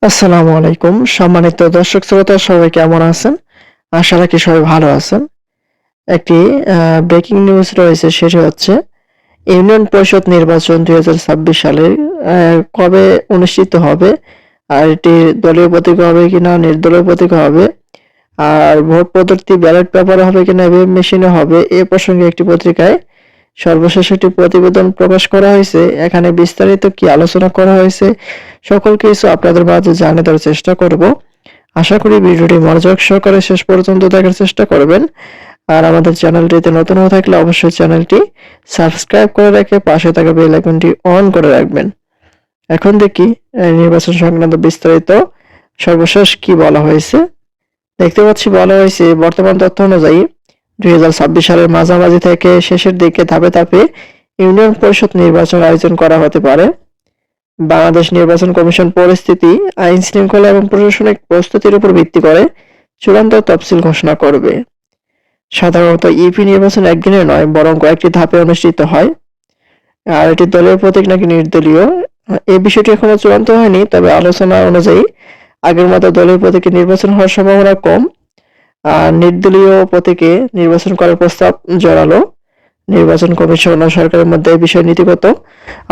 আসসালামু আলাইকুম। সম্মানিত দর্শক শ্রোতা সবাই কেমন আছেন? আশা রাখি সবাই ভালো আছেন। একটি ব্রেকিং নিউজ রয়েছে, সেটি হচ্ছে ইউনিয়ন পরিষদ নির্বাচন ২০২৬ সালে কবে অনুষ্ঠিত হবে? আর এটি দলীয় প্রতীকে হবে কিনা নির্দলীয় প্রতীকে হবে? আর ভোট পদ্ধতি ব্যালট পেপারে হবে কিনা ইভিএম মেশিনে হবে? এ প্রসঙ্গে একটি পত্রিকায় সর্বশেষ একটি প্রতিবেদন প্রকাশ করা হয়েছে। এখানে বিস্তারিত কি আলোচনা করা হয়েছে সকল কিছু আপনাদের মাঝে জানিয়ে দেওয়ার চেষ্টা করব। আশা করি ভিডিওটি মনোযোগ সহকারে শেষ পর্যন্ত দেখার চেষ্টা করবেন। আর আমাদের চ্যানেলটিতে নতুন হয়ে থাকলে অবশ্যই চ্যানেলটি সাবস্ক্রাইব করে রেখে পাশে থাকা বেল আইকনটি অন করে রাখবেন। এখন দেখি নির্বাচন সংক্রান্ত বিস্তারিত সর্বশেষ কি বলা হয়েছে। দেখতে পাচ্ছি বলা হয়েছে বর্তমান তথ্য অনুযায়ী ২০২৬ সালের মাঝামাঝি থেকে শেষের দিকে ধাপে ধাপে ইউনিয়ন পরিষদ নির্বাচন আয়োজন করা হতে পারে। বাংলাদেশ নির্বাচন কমিশন পরিস্থিতি, আইন শৃঙ্খলা এবং প্রশাসনিক প্রস্তুতির উপর ভিত্তি করে চূড়ান্ত তফসিল ঘোষণা করবে। সাধারণত ইউপি নির্বাচন একদিনে নয়, বরং কয়েকটি ধাপে অনুষ্ঠিত হয়। আর এটি দলীয় প্রতীক নাকি নির্দলীয়, এই বিষয়টি এখনো চূড়ান্ত হয়নি। তবে আলোচনা অনুযায়ী আগের মতো দলীয় প্রতীকে নির্বাচন হওয়ার সম্ভাবনা কম। আর নির্দলীয় প্রতীকে নির্বাচন করার প্রস্তাব জোরালো। নির্বাচন কমিশন ও সরকারের মধ্যে এই বিষয়ে নীতিগত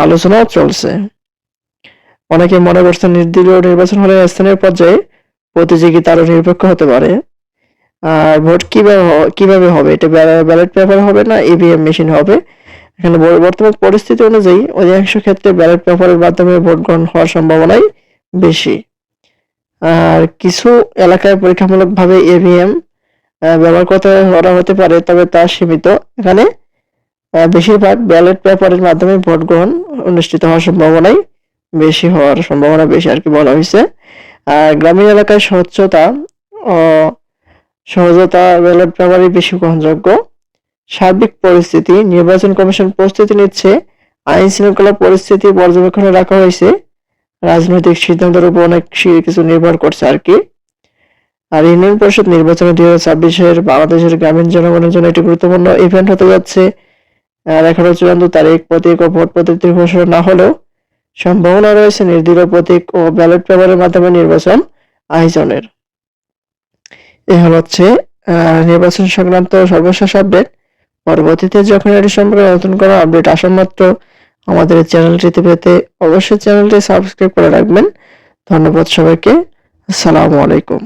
আলোচনাও চলছে। অনেকে মনে করছেন নির্দলীয় নির্বাচন হলে স্থানীয় পর্যায়ে প্রতিযোগিতা আরো নিরপেক্ষ হতে পারে। আর ভোট কিভাবে হবে? এটা ব্যালট পেপার হবে না ইভিএম মেশিন হবে? এখানে বর্তমান পরিস্থিতি অনুযায়ী অধিকাংশ ক্ষেত্রে ব্যালট পেপারের মাধ্যমে ভোট গ্রহণ হওয়ার সম্ভাবনাই বেশি। আর কিছু এলাকায় পরীক্ষামূলকভাবে ইভিএম ব্যবহার করা হতে পারে, তবে তা সীমিত। এখানে বেশিরভাগ ব্যালট পেপারের মাধ্যমে ভোট গ্রহণ অনুষ্ঠিত হওয়ার সম্ভাবনা বেশি আর কি বলা হয়েছে। আর গ্রামীণ এলাকায় সহজতা ব্যালট পেপারই বেশি গ্রহণযোগ্য। সার্বিক পরিস্থিতি, নির্বাচন কমিশন প্রস্তুতি নিচ্ছে, আইন শৃঙ্খলা পরিস্থিতি পর্যবেক্ষণে রাখা হয়েছে। রাজনৈতিক সিদ্ধান্তের উপর অনেক কিছু নির্ভর করছে আর কি। আর ইউনিয়ন পরিষদ নির্বাচনে ২০২৬-এর বাংলাদেশের গ্রামীণ জনগণের জন্য একটি গুরুত্বপূর্ণ ইভেন্ট হতে যাচ্ছে। আর এখনো চূড়ান্ত তারিখ, প্রতীক ও ভোট পদ্ধতির ঘোষণা না হলেও সম্ভাবনা রয়েছে নির্দলীয় প্রতীক ও ব্যালট পেপারের মাধ্যমে নির্বাচন আয়োজনের। এই হচ্ছে নির্বাচন সংক্রান্ত সর্বশেষ আপডেট। পরবর্তীতে যখন এটি সম্পর্কে নতুন কোনো আপডেট আসা মাত্র আমাদের চ্যানেলটিতে পেতে অবশ্যই চ্যানেলটি সাবস্ক্রাইব করে রাখবেন। ধন্যবাদ সবাইকে। আসসালামু আলাইকুম।